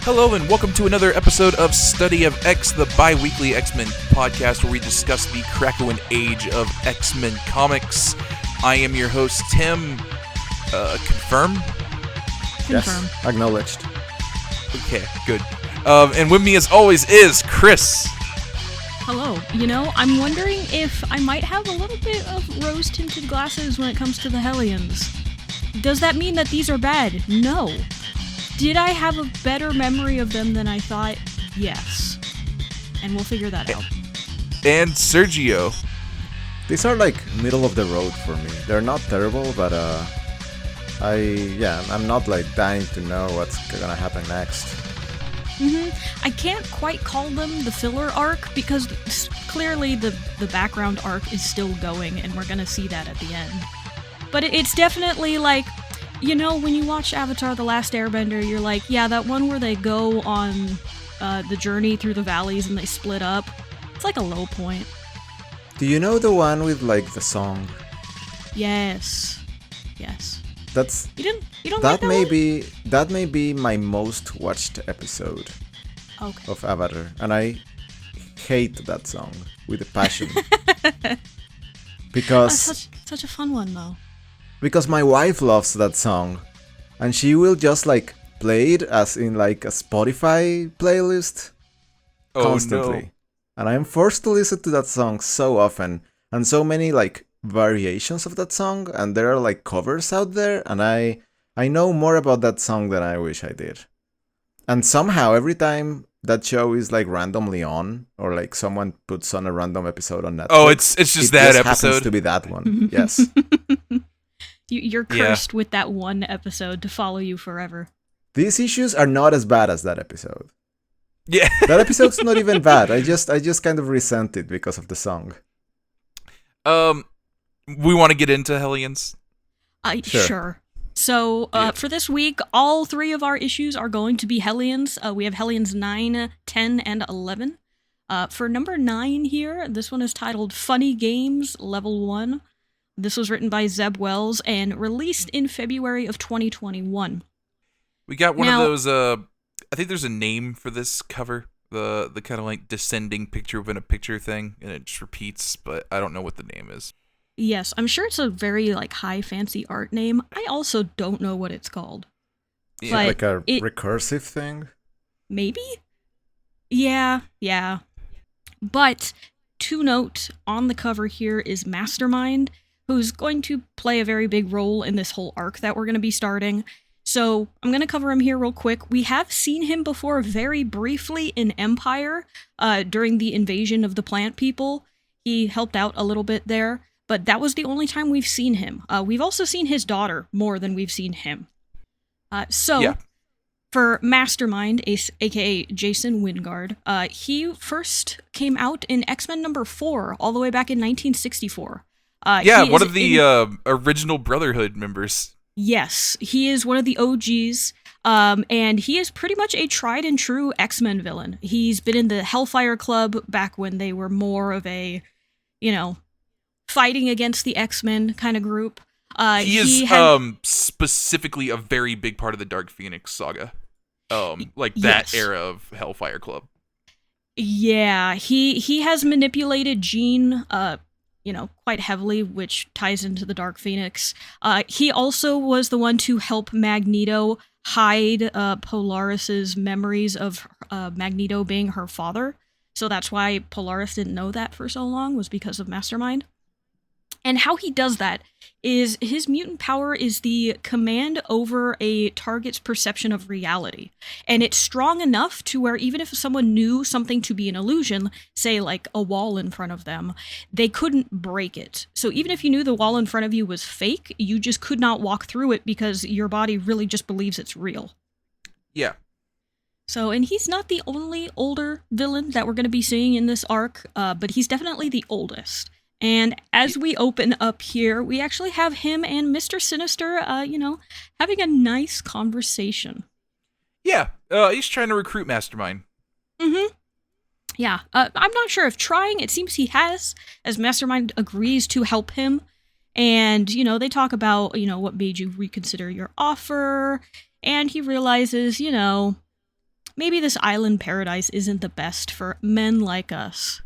Hello and welcome to another episode of Study of X, the bi-weekly X-Men podcast where we discuss the Krakoan age of X-Men comics. I am your host, Tim. Confirm? Yes, acknowledged. Okay, good. And with me as always is Chris. Hello. I'm wondering if I might have a little bit of rose-tinted glasses when it comes to the Hellions. Does that mean that these are bad? No. Did I have a better memory of them than I thought? Yes. And we'll figure that out. And Sergio. These are like middle of the road for me. They're not terrible, but I'm not like dying to know what's gonna happen next. I can't quite call them the filler arc because clearly the background arc is still going and we're gonna see that at the end. But it's definitely like, when you watch Avatar The Last Airbender, you're like, yeah, that one where they go on the journey through the valleys and they split up. It's like a low point. Do you know the one with like the song? Yes. That's you don't that like that may one? be that may be my most watched episode of Avatar, and I hate that song with a passion. Because such a fun one though. Because my wife loves that song, and she will just like play it as in like a Spotify playlist constantly. No. And I'm forced to listen to that song so often, and so many like variations of that song, and there are like covers out there, and I know more about that song than I wish I did. And somehow every time that show is like randomly on, or like someone puts on a random episode on Netflix, it's just that episode. Happens to be that one. Yes. You're cursed with that one episode to follow you forever. These issues are not as bad as that episode. Yeah. That episode's not even bad. I just kind of resent it because of the song. We want to get into Hellions? Sure. So, for this week, all three of our issues are going to be Hellions. We have Hellions 9, 10, and 11. For number 9 here, this one is titled Funny Games, Level 1. This was written by Zeb Wells and released in February of 2021. We got one of those, I think there's a name for this cover. The kind of like descending picture within a picture thing, and it just repeats, but I don't know what the name is. Yes, I'm sure it's a very like high fancy art name. I also don't know what it's called. Yeah. But like a recursive thing? Maybe? Yeah. But to note, on the cover here is Mastermind, who's going to play a very big role in this whole arc that we're going to be starting. So I'm going to cover him here real quick. We have seen him before very briefly in Empire during the invasion of the plant people. He helped out a little bit there, but that was the only time we've seen him. We've also seen his daughter more than we've seen him. For Mastermind, aka Jason Wingard, he first came out in X-Men number 4 all the way back in 1964. One of the original Brotherhood members. Yes, he is one of the OGs, and he is pretty much a tried and true X-Men villain. He's been in the Hellfire Club back when they were more of a, fighting against the X-Men kind of group. He is specifically a very big part of the Dark Phoenix saga. That era of Hellfire Club. Yeah, he has manipulated Jean, quite heavily, which ties into the Dark Phoenix. He also was the one to help Magneto hide Polaris's memories of Magneto being her father. So that's why Polaris didn't know that for so long, was because of Mastermind. And how he does that is his mutant power is the command over a target's perception of reality. And it's strong enough to where even if someone knew something to be an illusion, say like a wall in front of them, they couldn't break it. So even if you knew the wall in front of you was fake, you just could not walk through it because your body really just believes it's real. Yeah. So, and he's not the only older villain that we're going to be seeing in this arc, but he's definitely the oldest. And as we open up here, we actually have him and Mr. Sinister, having a nice conversation. Yeah, he's trying to recruit Mastermind. Mm-hmm. Yeah, I'm not sure if trying, it seems he has, as Mastermind agrees to help him. And, they talk about, what made you reconsider your offer. And he realizes, maybe this island paradise isn't the best for men like us.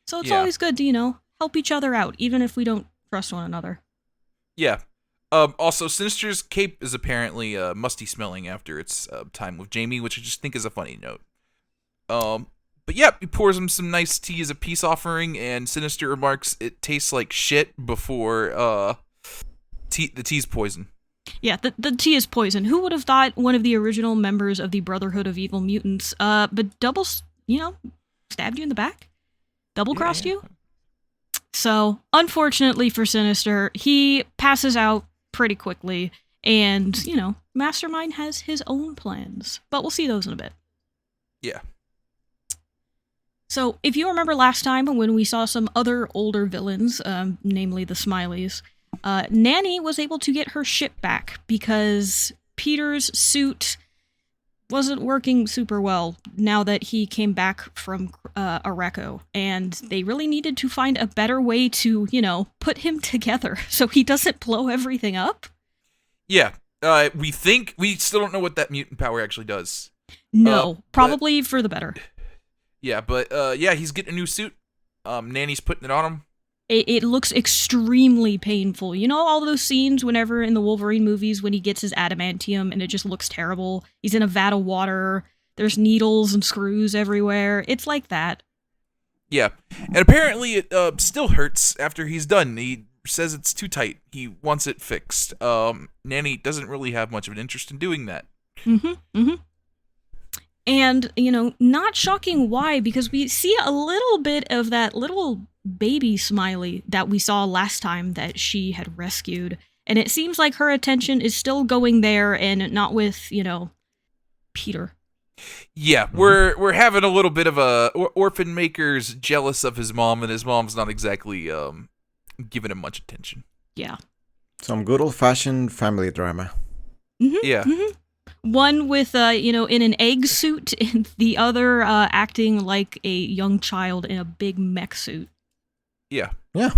So it's Yeah. always good to, help each other out, even if we don't trust one another. Yeah. Also, Sinister's cape is apparently musty smelling after its time with Jamie, which I just think is a funny note. But yeah, he pours him some nice tea as a peace offering, and Sinister remarks it tastes like shit before the tea's poison. Yeah, the tea is poison. Who would have thought one of the original members of the Brotherhood of Evil Mutants, but stabbed you in the back? Double-crossed you? So, unfortunately for Sinister, he passes out pretty quickly, and, Mastermind has his own plans. But we'll see those in a bit. Yeah. So, if you remember last time when we saw some other older villains, namely the Smileys, Nanny was able to get her ship back because Peter's suit wasn't working super well now that he came back from Areco, and they really needed to find a better way to, put him together so he doesn't blow everything up. Yeah. We still don't know what that mutant power actually does. No, probably for the better. Yeah, but he's getting a new suit. Nanny's putting it on him. It looks extremely painful. You know all those scenes whenever in the Wolverine movies when he gets his adamantium and it just looks terrible? He's in a vat of water. There's needles and screws everywhere. It's like that. Yeah, and apparently it still hurts after he's done. He says it's too tight. He wants it fixed. Nanny doesn't really have much of an interest in doing that. And, not shocking why, because we see a little bit of that little baby Smiley that we saw last time that she had rescued. And it seems like her attention is still going there and not with, Peter. Yeah, we're having a little bit of a orphan maker's jealous of his mom, and his mom's not exactly giving him much attention. Yeah. Some good old-fashioned family drama. Yeah. One with, in an egg suit, and the other acting like a young child in a big mech suit. Yeah. Yeah.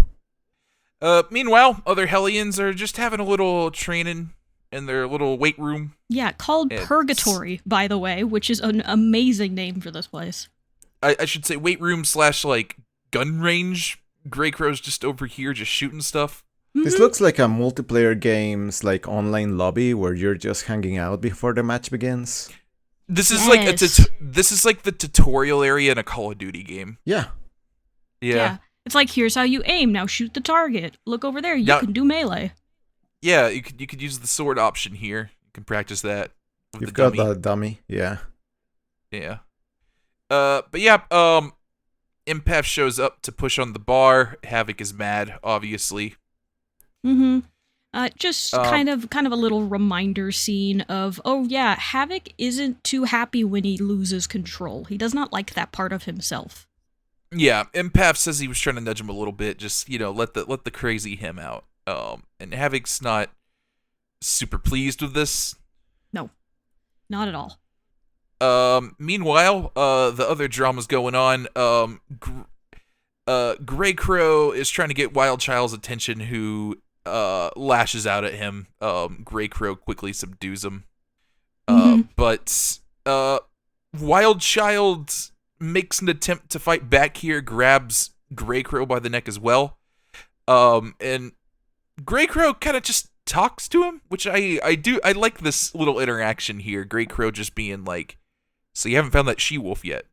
Meanwhile, other Hellions are just having a little training in their little weight room. Yeah, called Purgatory, by the way, which is an amazing name for this place. I should say weight room / gun range. Grey Crow's just over here just shooting stuff. This looks like a multiplayer game's online lobby where you're just hanging out before the match begins. This is this is like the tutorial area in a Call of Duty game. Yeah. Yeah. It's like, here's how you aim, now shoot the target. Look over there, you can do melee. Yeah, you could use the sword option here. You can practice that with You've the dummy. got the dummy, yeah. Yeah. But yeah, Empath shows up to push on the bar. Havoc is mad, obviously. Just kind of a little reminder scene of, Havoc isn't too happy when he loses control. He does not like that part of himself. Yeah, Empath says he was trying to nudge him a little bit, just, let the crazy him out. And Havoc's not super pleased with this. No, not at all. Meanwhile, the other drama's going on. Grey Crow is trying to get Wild Child's attention, who lashes out at him. Grey Crow quickly subdues him. But Wild Child makes an attempt to fight back here, grabs Grey Crow by the neck as well. And Grey Crow kind of just talks to him, which I like this little interaction here. Grey Crow just being like, so you haven't found that she-wolf yet.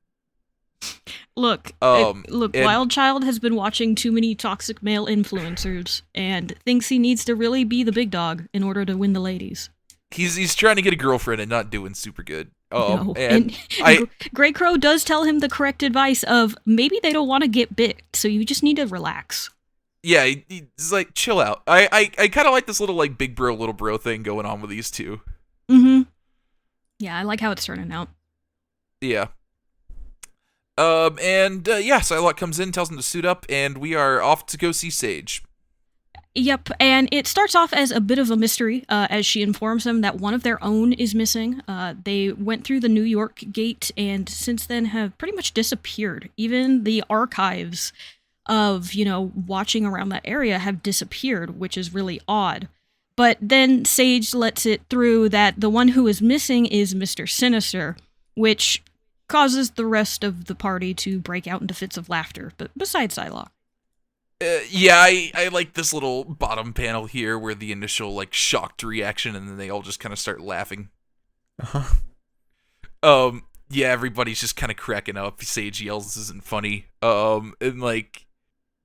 Look, Wild Child has been watching too many toxic male influencers and thinks he needs to really be the big dog in order to win the ladies. He's trying to get a girlfriend and not doing super good. No. And Grey Crow does tell him the correct advice of maybe they don't want to get bit, so you just need to relax. Yeah, he's like, chill out. I kind of like this little like big bro, little bro thing going on with these two. Yeah, I like how it's turning out. Yeah. So Psylocke comes in, tells him to suit up, and we are off to go see Sage. Yep, and it starts off as a bit of a mystery as she informs them that one of their own is missing. They went through the New York gate and since then have pretty much disappeared. Even the archives of, watching around that area have disappeared, which is really odd. But then Sage lets it through that the one who is missing is Mr. Sinister, which causes the rest of the party to break out into fits of laughter, but besides Psylocke. Yeah, I like this little bottom panel here where the initial, like, shocked reaction, and then they all just kind of start laughing. Yeah, everybody's just kind of cracking up. Sage yells, "This isn't funny." And, like,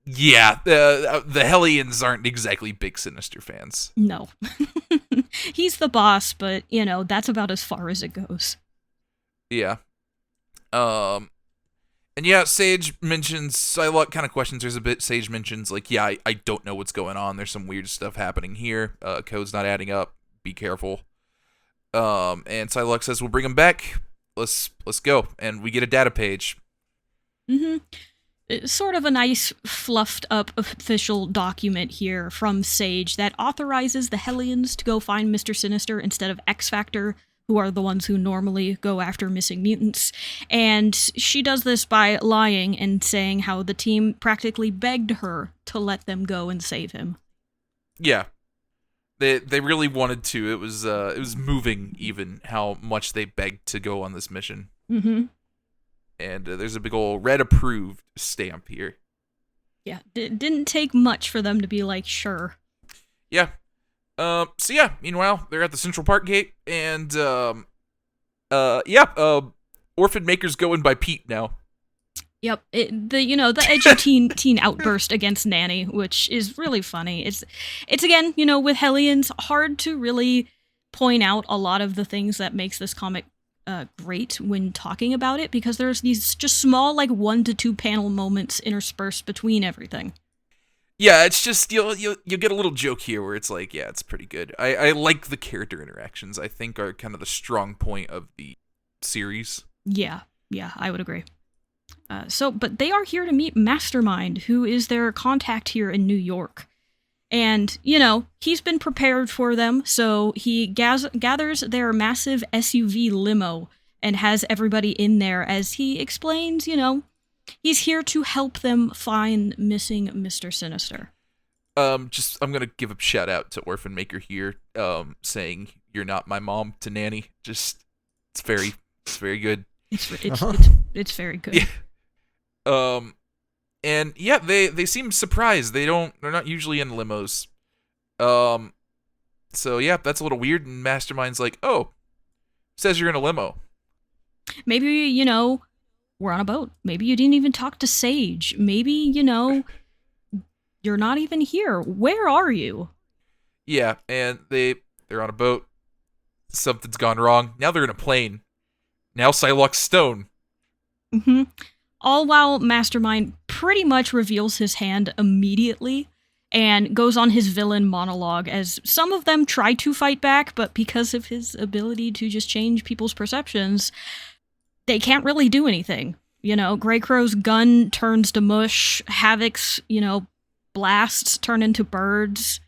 yeah, the Hellions aren't exactly big Sinister fans. No. He's the boss, but, that's about as far as it goes. Yeah. And yeah, Sage mentions, Psylocke kind of questions hers a bit. Sage mentions, like, yeah, I don't know what's going on. There's some weird stuff happening here. Code's not adding up. Be careful. And Psylocke says, we'll bring him back. Let's go. And we get a data page. Mm-hmm. It's sort of a nice, fluffed up official document here from Sage that authorizes the Hellions to go find Mr. Sinister instead of X-Factor, who are the ones who normally go after missing mutants. And she does this by lying and saying how the team practically begged her to let them go and save him. Yeah. They really wanted to. It was moving even how much they begged to go on this mission. Mm-hmm. And there's a big old red approved stamp here. Yeah, didn't take much for them to be like, sure. Yeah. So yeah, meanwhile, they're at the Central Park gate, and, Orphan Maker's going by Pete now. Yep, the edgy teen outburst against Nanny, which is really funny. It's again, with Hellions, hard to really point out a lot of the things that makes this comic great when talking about it, because there's these just small, like, 1 to 2 panel moments interspersed between everything. Yeah, it's just, you'll get a little joke here where it's like, yeah, it's pretty good. I like the character interactions, I think are kind of the strong point of the series. Yeah, I would agree. But they are here to meet Mastermind, who is their contact here in New York. And, he's been prepared for them, so he gathers their massive SUV limo and has everybody in there as he explains, he's here to help them find missing Mr. Sinister. I'm gonna give a shout out to Orphan Maker here, saying "You're not my mom" to Nanny. It's very good. It's very good. Yeah. And yeah, they seem surprised. They're not usually in limos. So yeah, that's a little weird. And Mastermind's like, "Oh, says you're in a limo. Maybe we're on a boat. Maybe you didn't even talk to Sage. Maybe you're not even here. Where are you?" Yeah, and they're on a boat. Something's gone wrong. Now they're in a plane. Now Psylocke's stone. Mm-hmm. All while Mastermind pretty much reveals his hand immediately and goes on his villain monologue as some of them try to fight back, but because of his ability to just change people's perceptions, they can't really do anything. Grey Crow's gun turns to mush, Havoc's, blasts turn into birds.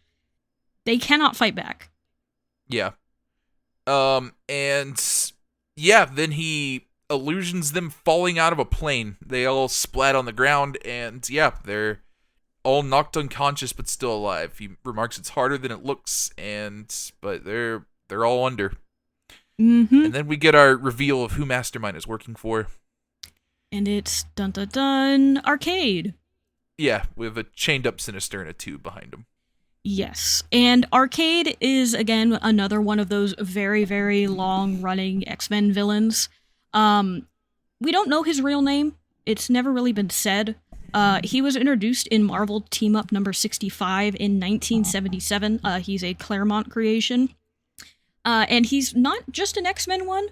They cannot fight back. Yeah. And yeah, then he illusions them falling out of a plane. They all splat on the ground, and yeah, they're all knocked unconscious but still alive. He remarks it's harder than it looks, but they're all under. Mm-hmm. And then we get our reveal of who Mastermind is working for. And it's dun-dun-dun, Arcade. Yeah, with a chained up Sinister and a tube behind him. Yes, and Arcade is, again, another one of those very, very long-running X-Men villains. We don't know his real name. It's never really been said. He was introduced in Marvel Team-Up number 65 in 1977. He's a Claremont creation. And he's not just an X-Men one,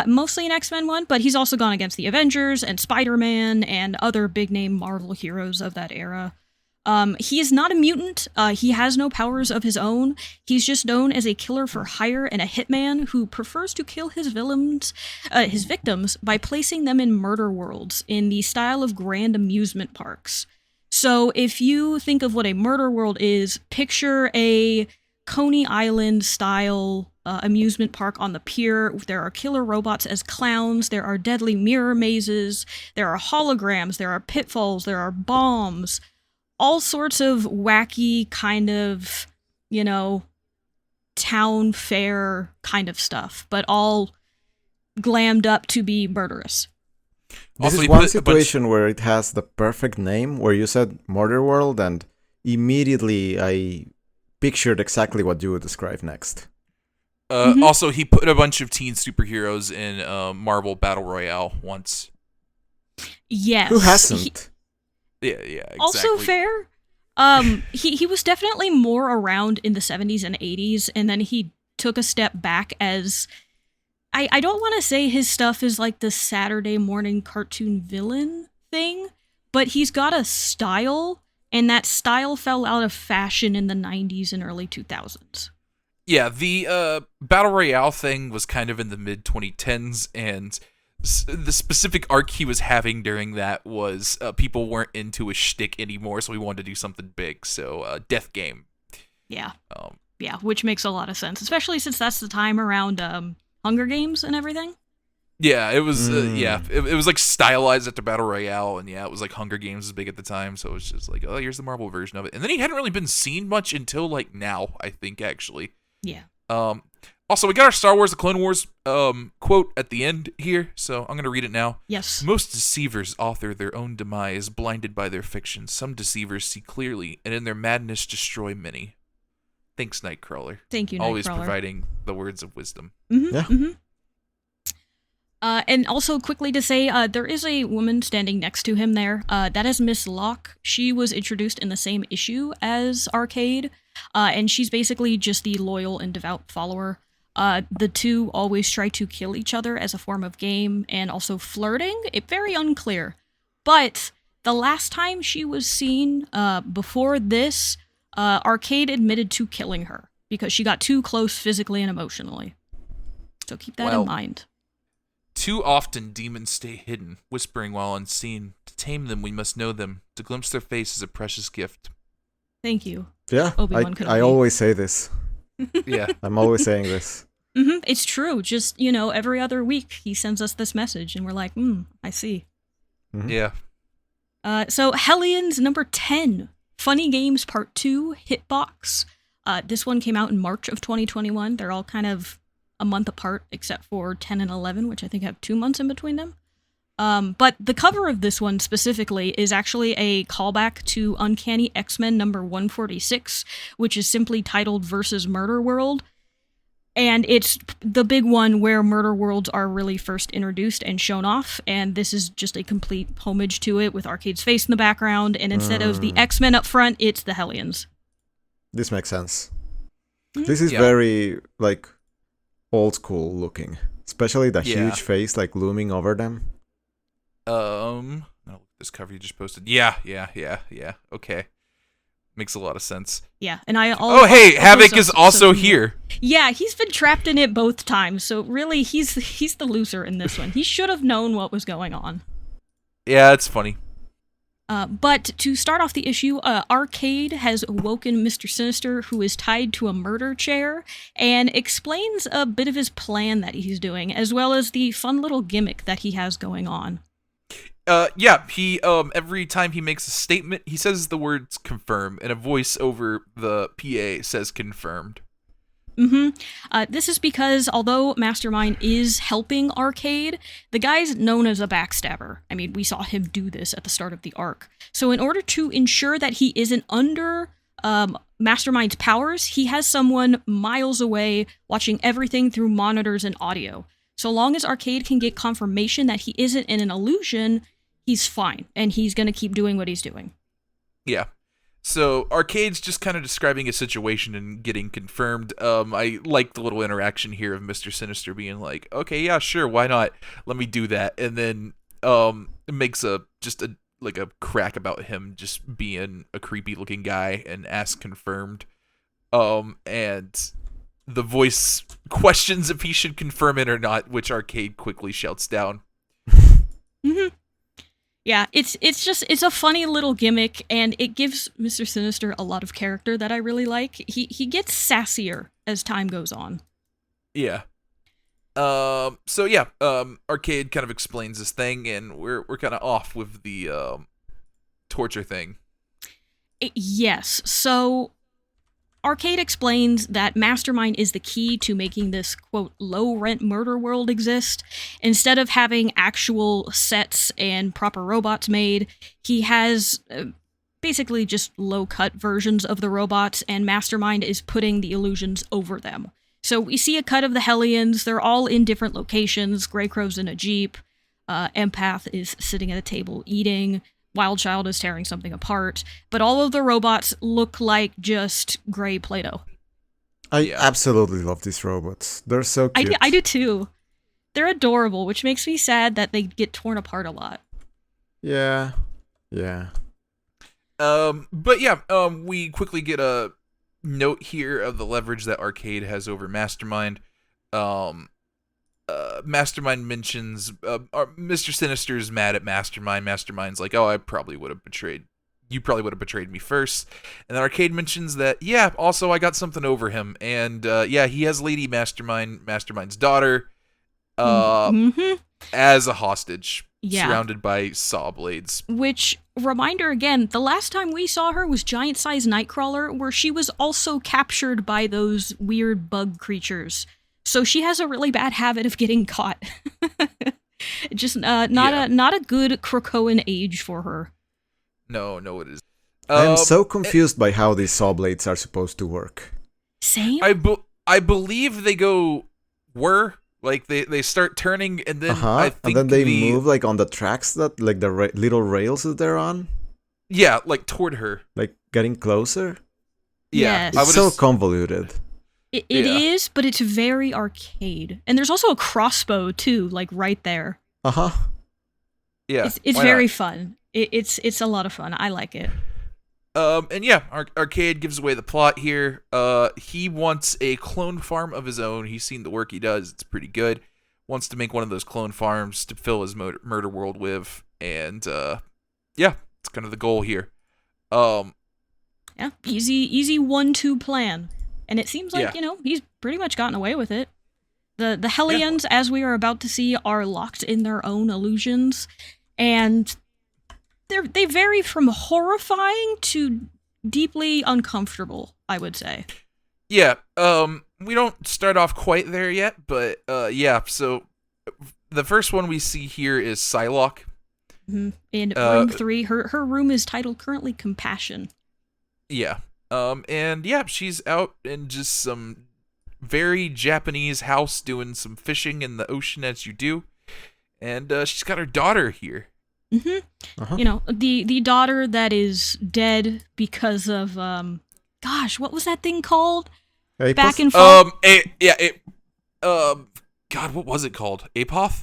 mostly an X-Men one, but he's also gone against the Avengers and Spider-Man and other big-name Marvel heroes of that era. He is not a mutant. He has no powers of his own. He's just known as a killer for hire and a hitman who prefers to kill his victims by placing them in murder worlds in the style of grand amusement parks. So if you think of what a murder world is, picture a Coney Island style amusement park on the pier. There are killer robots as clowns. There are deadly mirror mazes. There are holograms. There are pitfalls. There are bombs. All sorts of wacky kind of, town fair kind of stuff, but all glammed up to be murderous. This Also, is he one put a bunch- situation where it has the perfect name, where you said Murder World, and immediately I pictured exactly what you would describe next. Also, he put a bunch of teen superheroes in Marvel Battle Royale once. Yes. Who hasn't? Yeah, exactly. Also fair. He was definitely more around in the 70s and 80s, and then he took a step back as... I don't want to say his stuff is like the Saturday morning cartoon villain thing, but he's got a style, and that style fell out of fashion in the 90s and early 2000s. Yeah, the Battle Royale thing was kind of in the mid-2010s, and the specific arc he was having during that was people weren't into his shtick anymore, so he wanted to do something big, so Death Game. Yeah. Yeah, which makes a lot of sense, especially since that's the time around Hunger Games and everything. Yeah, it was, it was like stylized after Battle Royale, and it was like Hunger Games was big at the time, so it was just like, oh, here's the Marvel version of it. And then he hadn't really been seen much until like now, I think, actually. Yeah. Also, we got our Star Wars: The Clone Wars quote at the end here, so I'm going to read it now. Yes. Most deceivers author their own demise, blinded by their fiction. Some deceivers see clearly, and in their madness destroy many. Thanks, Nightcrawler. Thank you, Nightcrawler. Always providing the words of wisdom. Mm-hmm, Yeah. Mm-hmm. And also quickly to say, there is a woman standing next to him there. That is Miss Locke. She was introduced in the same issue as Arcade, and she's basically just the loyal and devout follower. The two always try to kill each other as a form of game, and also flirting. It's very unclear. But the last time she was seen, before this, Arcade admitted to killing her because she got too close physically and emotionally. So keep that in mind. Too often demons stay hidden, whispering while unseen. To tame them, we must know them. To glimpse their face is a precious gift. Thank you. Yeah, Obi-Wan I Kenobi. always say this. Yeah. I'm always saying this. Mm-hmm, it's true. Just, every other week he sends us this message and we're like, I see. Mm-hmm. Yeah. So Hellions number 10, Funny Games Part 2, Hitbox. This one came out in March of 2021. They're all kind of a month apart, except for 10 and 11, which I think have 2 months in between them. But the cover of this one specifically is actually a callback to Uncanny X-Men number 146, which is simply titled Versus Murder World. And it's the big one where Murder Worlds are really first introduced and shown off, and this is just a complete homage to it with Arcade's face in the background, and instead of the X-Men up front, it's the Hellions. This makes sense. Mm-hmm. This is very, old school looking. Especially the huge face, looming over them. This cover you just posted. Yeah. Okay. Makes a lot of sense. Yeah, and I... hey, Havoc is also here. Yeah, he's been trapped in it both times, so really, he's the loser in this one. He should have known what was going on. Yeah, it's funny. But to start off the issue, Arcade has woken Mr. Sinister, who is tied to a murder chair, and explains a bit of his plan that he's doing, as well as the fun little gimmick that he has going on. He every time he makes a statement, he says the words confirm, and a voice over the PA says confirmed. This is because although Mastermind is helping Arcade, the guy's known as a backstabber. I mean, we saw him do this at the start of the arc. So in order to ensure that he isn't under Mastermind's powers, he has someone miles away watching everything through monitors and audio. So long as Arcade can get confirmation that he isn't in an illusion, he's fine, and he's gonna keep doing what he's doing. Yeah. So Arcade's just kind of describing a situation and getting confirmed. I like the little interaction here of Mr. Sinister being like, okay, yeah, sure, why not? Let me do that. And then it makes a crack about him just being a creepy looking guy and asks confirmed. And the voice questions if he should confirm it or not, which Arcade quickly shouts down. Yeah, it's a funny little gimmick, and it gives Mr. Sinister a lot of character that I really like. He gets sassier as time goes on. Yeah. Arcade kind of explains this thing, and we're kind of off with the torture thing. Yes. So Arcade explains that Mastermind is the key to making this, quote, low-rent murder world exist. Instead of having actual sets and proper robots made, he has basically just low-cut versions of the robots, and Mastermind is putting the illusions over them. So we see a cut of the Hellions. They're all in different locations. Greycrow's in a Jeep. Empath is sitting at a table eating. Wildchild is tearing something apart. But all of the robots look like just gray Play-Doh. I absolutely love these robots. They're so cute. I do too. They're adorable, which makes me sad that they get torn apart a lot. Yeah. But yeah, we quickly get a note here of the leverage that Arcade has over Mastermind. Mastermind mentions Mr. Sinister's mad at Mastermind. Mastermind's like, oh, you probably would have betrayed me first. And then Arcade mentions that, yeah, also I got something over him. And yeah, he has Lady Mastermind's daughter, as a hostage, surrounded by saw blades. Which, reminder again, the last time we saw her was Giant Size Nightcrawler, where she was also captured by those weird bug creatures. So she has a really bad habit of getting caught. Just not a good Krakoan age for her. No, it is. I'm so confused by how these saw blades are supposed to work. Same? I believe they like they start turning and then I think and then they move like on the tracks that like the little rails that they're on. Yeah, like toward her, like getting closer. Yeah, yes. It's so convoluted. It is, but it's very Arcade. And there's also a crossbow, too, like right there. Yeah. It's very fun. It's a lot of fun. I like it. And yeah, Arcade gives away the plot here. He wants a clone farm of his own. He's seen the work he does. It's pretty good. Wants to make one of those clone farms to fill his murder world with. And yeah, it's kind of the goal here. Yeah, easy 1-2 plan. And it seems like, he's pretty much gotten away with it. The Hellions, as we are about to see, are locked in their own illusions. And they vary from horrifying to deeply uncomfortable, I would say. Yeah, we don't start off quite there yet, but yeah, so the first one we see here is Psylocke. Mm-hmm. In room 3, her room is titled currently Compassion. Yeah. And yeah, she's out in just some very Japanese house doing some fishing in the ocean as you do. And she's got her daughter here. Mm-hmm. The daughter that is dead because of, gosh, what was that thing called? Apoth? Back and forth. God, what was it called? Apoth?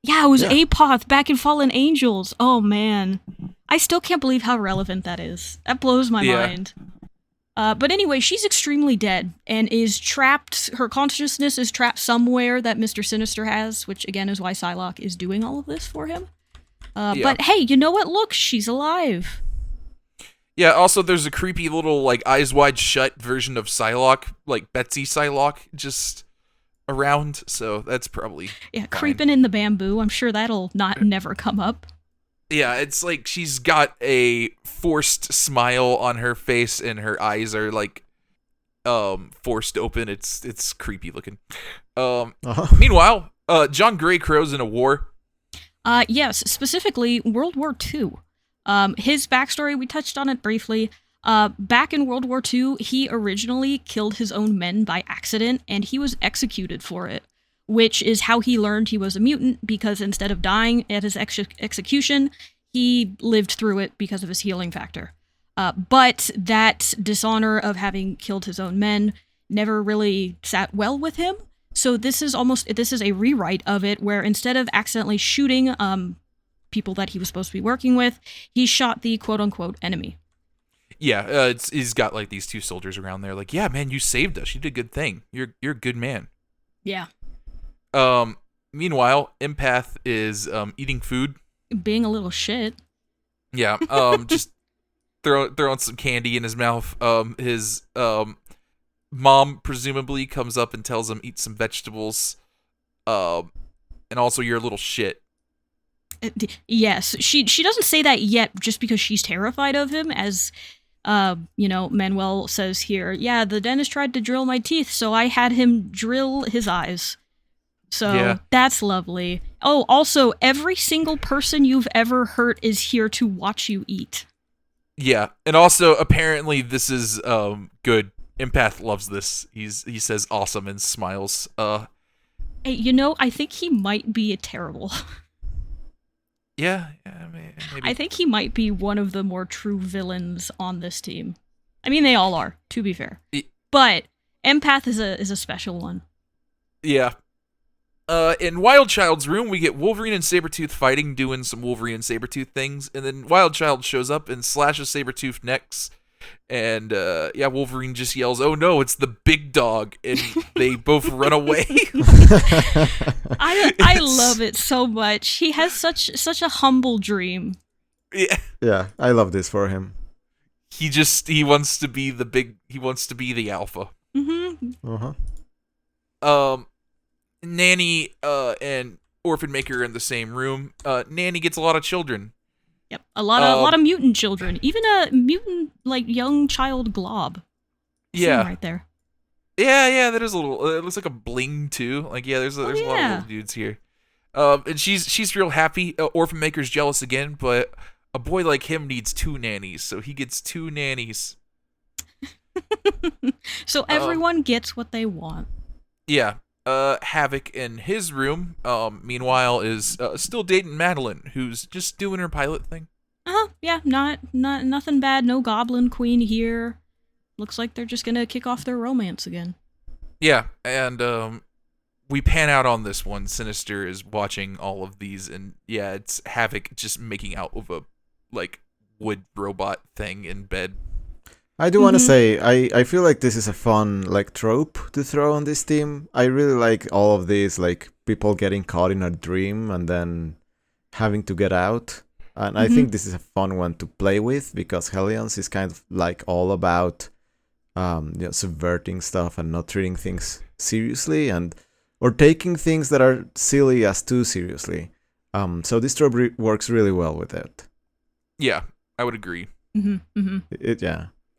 Yeah, it was Apoth, Back in Fallen Angels. Oh, man. I still can't believe how relevant that is. That blows my mind. But anyway, she's extremely dead and is trapped. Her consciousness is trapped somewhere that Mr. Sinister has, which again is why Psylocke is doing all of this for him. But hey, you know what? Look, she's alive. Yeah, also there's a creepy little, like, eyes wide shut version of Psylocke, like Betsy Psylocke, just around, so that's probably fine. Creeping in the bamboo. I'm sure that'll never come up. Yeah, it's like she's got a forced smile on her face and her eyes are like forced open. It's creepy looking. Meanwhile, John Greycrow's in a war. Yes, specifically World War II. His backstory, we touched on it briefly. Back in World War II, he originally killed his own men by accident, and he was executed for it, which is how he learned he was a mutant, because instead of dying at his execution, he lived through it because of his healing factor. But that dishonor of having killed his own men never really sat well with him. So this is a rewrite of it, where instead of accidentally shooting people that he was supposed to be working with, he shot the quote-unquote enemy. Yeah, he's got like these two soldiers around there, like, yeah, man, you saved us. You did a good thing. You're a good man. Yeah. Meanwhile, Empath is eating food. Being a little shit. Yeah, just throwing some candy in his mouth. His mom presumably comes up and tells him eat some vegetables. And also you're a little shit. Yes, she doesn't say that yet just because she's terrified of him, as Manuel says here, yeah, the dentist tried to drill my teeth, so I had him drill his eyes. So that's lovely. Oh, also, every single person you've ever hurt is here to watch you eat. Yeah, and also apparently this is good. Empath loves this. He says awesome and smiles. Hey, I think he might be terrible. Yeah, maybe. I think he might be one of the more true villains on this team. I mean, they all are, to be fair. But Empath is a special one. Yeah. In Wild Child's room, we get Wolverine and Sabretooth fighting, doing some Wolverine and Sabretooth things, and then Wild Child shows up and slashes Sabretooth necks, and Wolverine just yells, "Oh no, it's the big dog," and they both run away. I love it so much. He has such a humble dream. Yeah, I love this for him. He wants to be the alpha. Nanny and Orphan Maker are in the same room. Nanny gets a lot of children. Yep, a lot of mutant children, even a mutant young child glob. Yeah, right there. Yeah, that is a little. It looks like a bling too. There's a lot of little dudes here. And she's real happy. Orphan Maker's jealous again, but a boy like him needs 2 nannies, so he gets 2 nannies. So everyone gets what they want. Yeah. Havoc in his room, meanwhile, is still dating Madeline, who's just doing her pilot thing. Yeah, not nothing bad. No Goblin Queen here. Looks like they're just gonna kick off their romance again. Yeah, and we pan out on this one. Sinister is watching all of these, and yeah, it's Havoc just making out with a wood robot thing in bed. I do want to say, I feel like this is a fun trope to throw on this team. I really like all of these people getting caught in a dream and then having to get out. And I think this is a fun one to play with because Hellions is kind of all about subverting stuff and not treating things seriously or taking things that are silly as too seriously. So this trope works really well with it. Yeah, I would agree.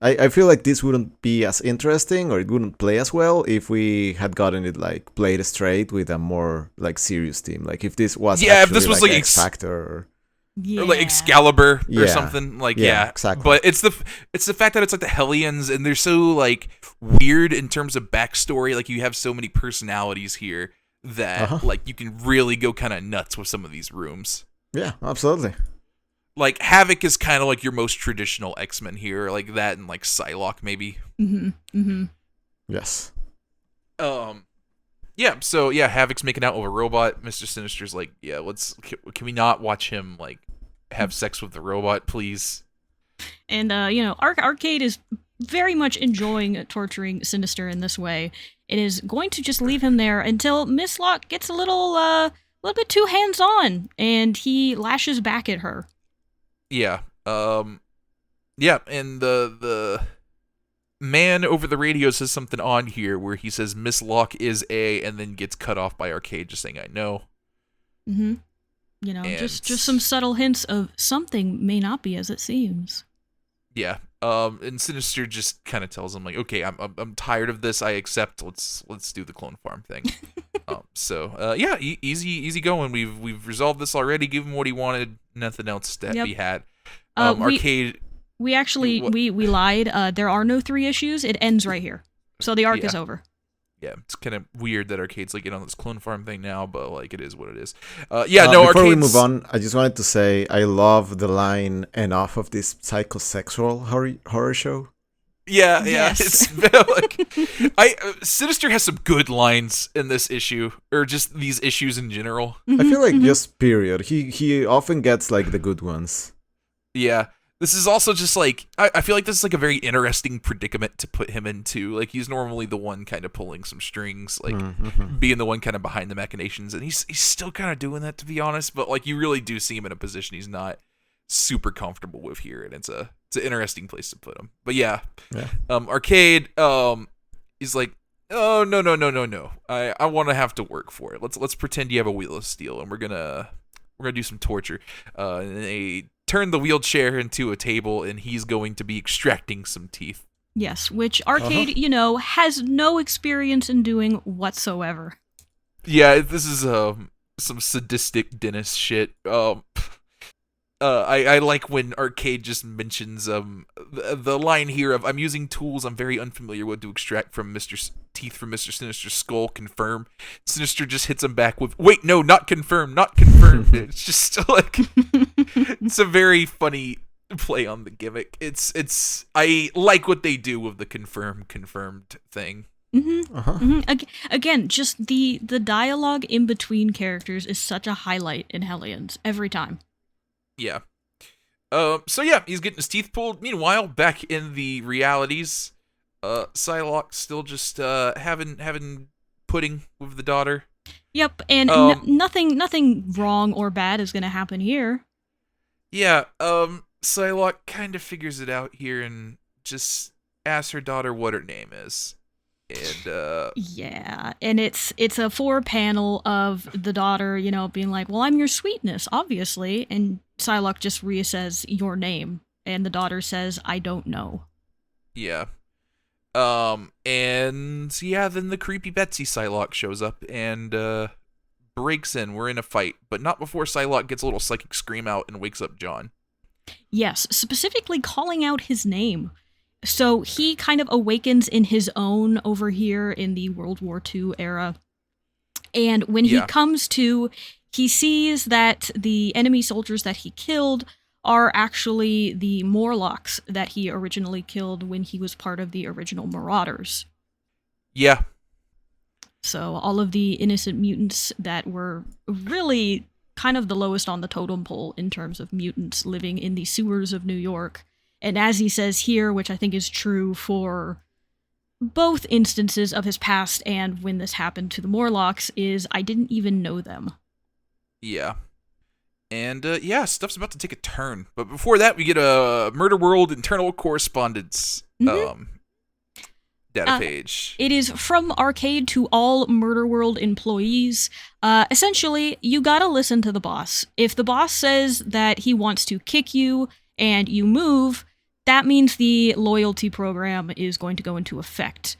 I feel like this wouldn't be as interesting or it wouldn't play as well if we had gotten it played straight with a more serious team. If this was if this was X Factor or Excalibur or something. Exactly. But it's the fact that it's the Hellions and they're so weird in terms of backstory. You have so many personalities here that you can really go kind of nuts with some of these rooms. Yeah, absolutely. Havoc is kind of your most traditional X-Men here, that and Psylocke maybe. Yes. Yeah, so Havoc's making out with a robot. Mr. Sinister's can we not watch him have sex with the robot, please? And Arcade is very much enjoying torturing Sinister in this way. It is going to just leave him there until Miss Locke gets a little bit too hands-on and he lashes back at her. Yeah. And the man over the radio says something on here where he says Miss Locke is and then gets cut off by Arcade just saying I know. And just some subtle hints of something may not be as it seems. Yeah. And Sinister just kind of tells him okay, I'm tired of this. I accept. Let's do the clone farm thing. Easy going. We've resolved this already. Give him what he wanted. Nothing else to be had. Arcade. We actually we lied. There are no 3 issues. It ends right here. So the arc is over. Yeah, it's kind of weird that Arcade's in on this clone farm thing now, but it is what it is. Before we move on, I just wanted to say I love the line "enough of this psychosexual horror show." Yeah, Yes. It's Sinister has some good lines in this issue, or just these issues in general. I feel like just period. He often gets the good ones. Yeah. This is also just I feel like this is a very interesting predicament to put him into. He's normally the one kind of pulling some strings, being the one kind of behind the machinations, and he's still kind of doing that, to be honest. But you really do see him in a position he's not super comfortable with here, and it's an interesting place to put him. But Arcade is oh no, I want to have to work for it. Let's pretend you have a wheel of steel, and we're gonna do some torture. And they turn the wheelchair into a table, and he's going to be extracting some teeth. Yes, which Arcade, has no experience in doing whatsoever. Yeah, this is some sadistic dentist shit. I like when Arcade just mentions the line here of "I'm using tools I'm very unfamiliar with to extract from teeth from Mr. Sinister's skull. Confirm." Sinister just hits him back with, "Wait, no, not confirm, not confirmed." It's just like it's a very funny play on the gimmick. I like what they do with the confirmed thing. Mm-hmm. Uh-huh. Mm-hmm. Again, just the dialogue in between characters is such a highlight in Hellions every time. Yeah. So yeah, he's getting his teeth pulled. Meanwhile, back in the realities, Psylocke still just having pudding with the daughter. Yep, and nothing wrong or bad is gonna happen here. Yeah. Psylocke kind of figures it out here and just asks her daughter what her name is. And yeah, and it's a 4-panel of the daughter, being like, "Well, I'm your sweetness, obviously," and Psylocke just says your name, and the daughter says, "I don't know." Yeah. And yeah, then the creepy Betsy Psylocke shows up and breaks in. We're in a fight, but not before Psylocke gets a little psychic scream out and wakes up John. Yes, specifically calling out his name. So he kind of awakens in his own over here in the World War II era. And when he comes to, he sees that the enemy soldiers that he killed are actually the Morlocks that he originally killed when he was part of the original Marauders. Yeah. So all of the innocent mutants that were really kind of the lowest on the totem pole in terms of mutants living in the sewers of New York. And as he says here, which I think is true for both instances of his past and when this happened to the Morlocks, is I didn't even know them. Yeah. And stuff's about to take a turn. But before that, we get a Murder World internal correspondence data page. It is from Arcade to all Murder World employees. Essentially, you gotta listen to the boss. If the boss says that he wants to kick you and you move, that means the loyalty program is going to go into effect.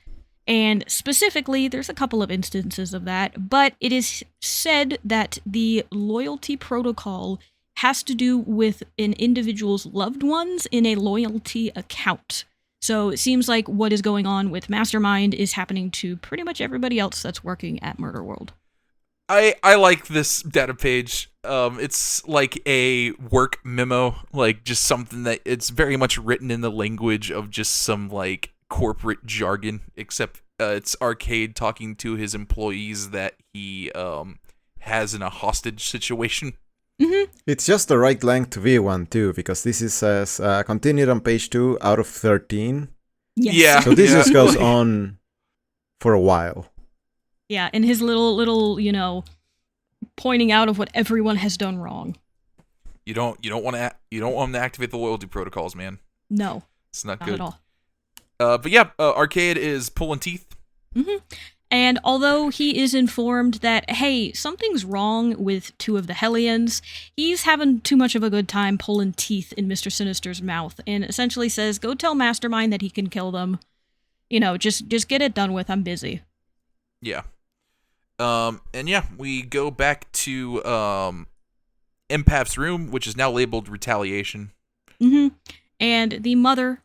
And specifically, there's a couple of instances of that, but it is said that the loyalty protocol has to do with an individual's loved ones in a loyalty account. So it seems like what is going on with Mastermind is happening to pretty much everybody else that's working at Murder World. I like this data page. It's like a work memo, like just something that it's very much written in the language of just some like corporate jargon, except it's Arcade talking to his employees that he has in a hostage situation. Mm-hmm. It's just the right length to be one too, because this is says continued on page 2 out of 13. Yes. Yeah. So this just goes on for a while. Yeah, and his little, pointing out of what everyone has done wrong. You don't want them to activate the loyalty protocols, man. No, it's not not good at all. But yeah, Arcade is pulling teeth. Mm-hmm. And although he is informed that, hey, something's wrong with 2 of the Hellions, he's having too much of a good time pulling teeth in Mr. Sinister's mouth, and essentially says, go tell Mastermind that he can kill them. Just get it done with, I'm busy. Yeah. And yeah, we go back to Empath's room, which is now labeled Retaliation. Mm-hmm. And the mother,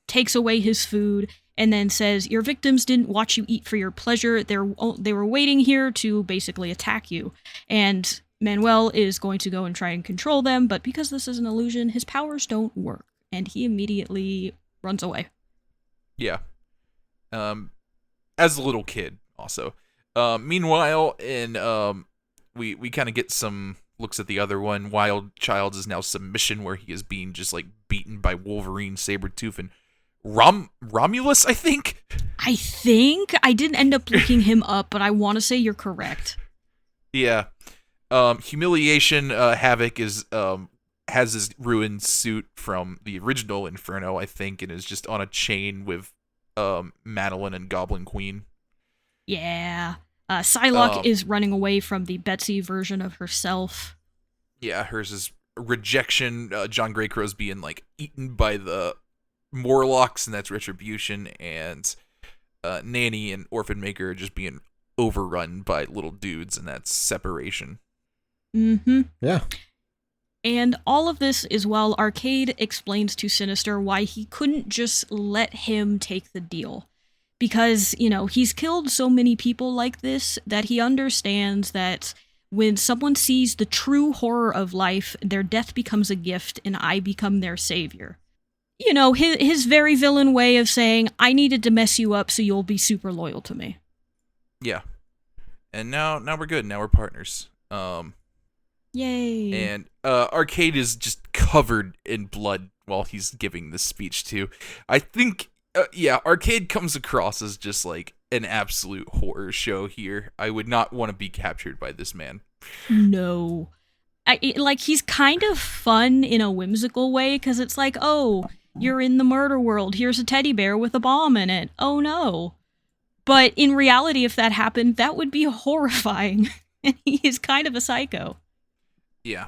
takes away his food and then says, your victims didn't watch you eat for your pleasure. They were waiting here to basically attack you. And Manuel is going to go and try and control them, but because this is an illusion, his powers don't work. And he immediately runs away. Yeah. As a little kid, also. Meanwhile, we kind of get some looks at the other one. Wild Child's is now submission, where he is being just like beaten by Wolverine, Sabretooth, and Romulus, I think. I didn't end up looking him up, but I want to say you're correct. Yeah. Humiliation, Havoc is has his ruined suit from the original Inferno, I think, and is just on a chain with Madeline and Goblin Queen. Yeah. Psylocke is running away from the Betsy version of herself. Yeah, hers is rejection, John Greycrow's being like eaten by the Morlocks, and that's retribution, and Nanny and Orphan Maker are just being overrun by little dudes, and that's separation. Mm-hmm. Yeah. And all of this is while Arcade explains to Sinister why he couldn't just let him take the deal. Because, he's killed so many people like this that he understands that when someone sees the true horror of life, their death becomes a gift and I become their savior. His very villain way of saying, I needed to mess you up so you'll be super loyal to me. Yeah. And now we're good. Now we're partners. Yay. And Arcade is just covered in blood while he's giving this speech too. I think, Arcade comes across as just like an absolute horror show here. I would not want to be captured by this man. No. He's kind of fun in a whimsical way, because it's like, oh, you're in the murder world. Here's a teddy bear with a bomb in it. Oh no. But in reality, if that happened, that would be horrifying. And he is kind of a psycho. Yeah.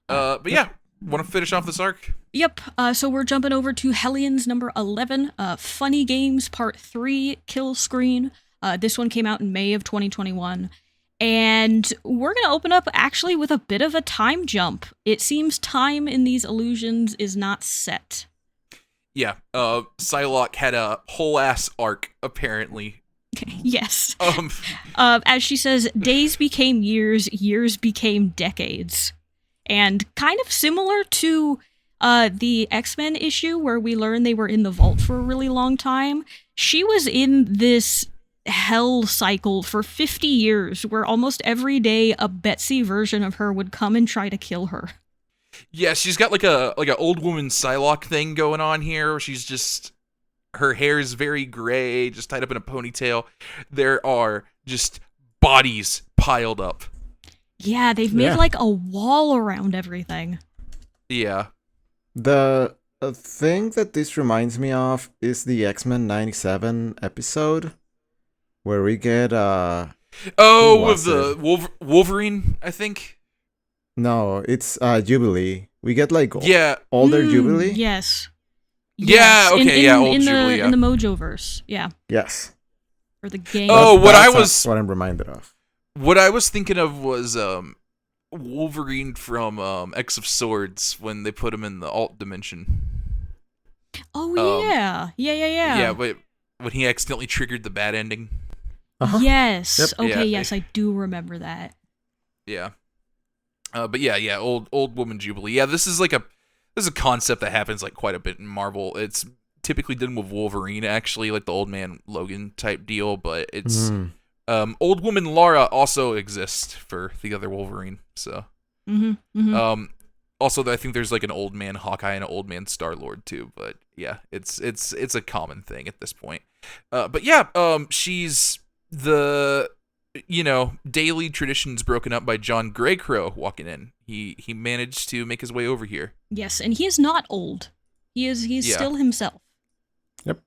But yeah, want to finish off this arc? Yep. So we're jumping over to Hellions number 11, Funny Games Part 3, Kill Screen. This one came out in May of 2021. And we're going to open up actually with a bit of a time jump. It seems time in these illusions is not set. Yeah. Psylocke had a whole ass arc, apparently. Yes. As she says, days became years, years became decades. And kind of similar to the X-Men issue where we learned they were in the vault for a really long time, she was in this hell cycle for 50 years where almost every day a Betsy version of her would come and try to kill her. Yeah, she's got like a old woman Psylocke thing going on here. Where she's just, her hair is very gray, just tied up in a ponytail. There are just bodies piled up. Yeah, they've made like a wall around everything. Yeah. The thing that this reminds me of is the X-Men 97 episode where we get with the Wolverine, I think. No, it's Jubilee. We get like older Jubilee. Yes. Yeah. Okay. Old Jubilee. In the Mojoverse. Yeah. Yes. Or the game. Oh, what I'm reminded of. What I was thinking of was Wolverine from X of Swords when they put him in the alt dimension. Oh yeah. Yeah, but when he accidentally triggered the bad ending. Uh-huh. Yes. Yep. Okay. Yeah. Yes, I do remember that. Yeah. But yeah, old woman Jubilee. Yeah, this is a concept that happens like quite a bit in Marvel. It's typically done with Wolverine, actually, like the old man Logan type deal, but it's old woman Lara also exists for the other Wolverine. So also I think there's like an old man Hawkeye and an old man Star-Lord too, but yeah, it's a common thing at this point. But yeah, she's the daily traditions broken up by John Greycrow walking in. He managed to make his way over here. Yes, and he is not old. He's still himself. Yep.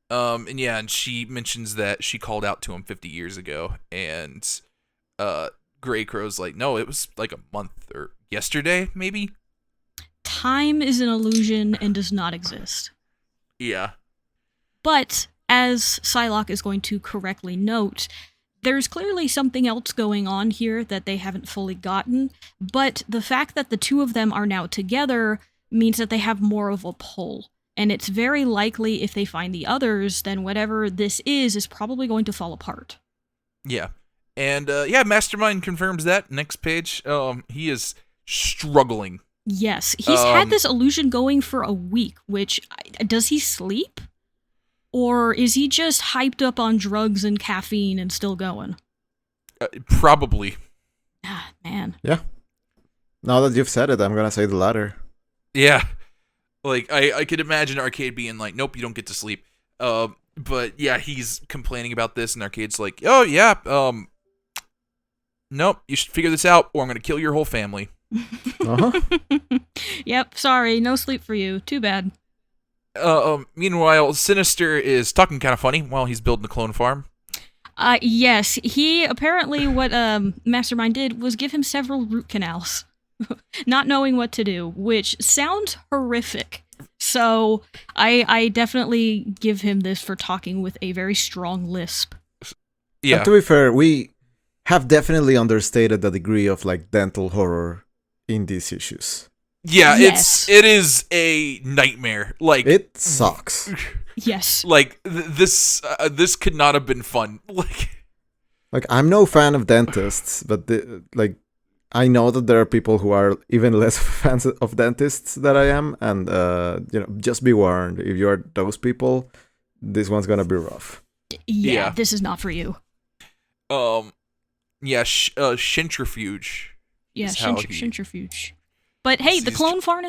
And she mentions that she called out to him 50 years ago, and Greycrow's like, no, it was like a month or yesterday, maybe? Time is an illusion and does not exist. Yeah. But, as Psylocke is going to correctly note, there's clearly something else going on here that they haven't fully gotten, but the fact that the two of them are now together means that they have more of a pull. And it's very likely if they find the others, then whatever this is probably going to fall apart. Yeah. And Mastermind confirms that. Next page. He is struggling. Yes. He's had this illusion going for a week, which, does he sleep? Or is he just hyped up on drugs and caffeine and still going? Probably. Ah, man. Yeah. Now that you've said it, I'm gonna say the latter. Yeah. Like, I could imagine Arcade being like, nope, you don't get to sleep. But yeah, he's complaining about this, and Arcade's like, oh yeah, nope, you should figure this out, or I'm gonna kill your whole family. Yep, sorry, no sleep for you. Too bad. Meanwhile, Sinister is talking kind of funny while he's building a clone farm. Yes, he apparently what Mastermind did was give him several root canals. not knowing what to do, which sounds horrific. So I definitely give him this for talking with a very strong lisp. Yeah. And to be fair, we have definitely understated the degree of like dental horror in these issues. Yeah, Yes. it is a nightmare. Like It sucks. Yes. Like this could not have been fun. Like, I'm no fan of dentists, but I know that there are people who are even less fans of dentists than I am, and just be warned, if you are those people, this one's gonna be rough. Yeah, this is not for you. Centrifuge. Yeah, is how centrifuge. But hey, the clone farm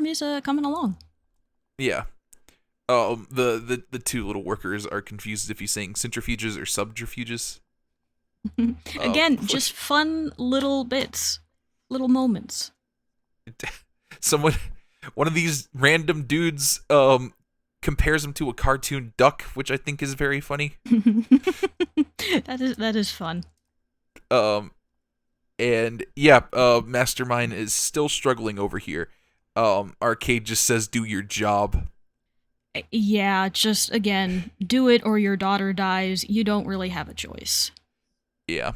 is coming along. Yeah. The two little workers are confused if he's saying centrifuges or subterfuges. Again, just fun little bits, little moments. One of these random dudes compares him to a cartoon duck, which I think is very funny. That is fun. And yeah, Mastermind is still struggling over here. Arcade just says, "Do your job." Yeah, just again, do it or your daughter dies. You don't really have a choice. Yeah.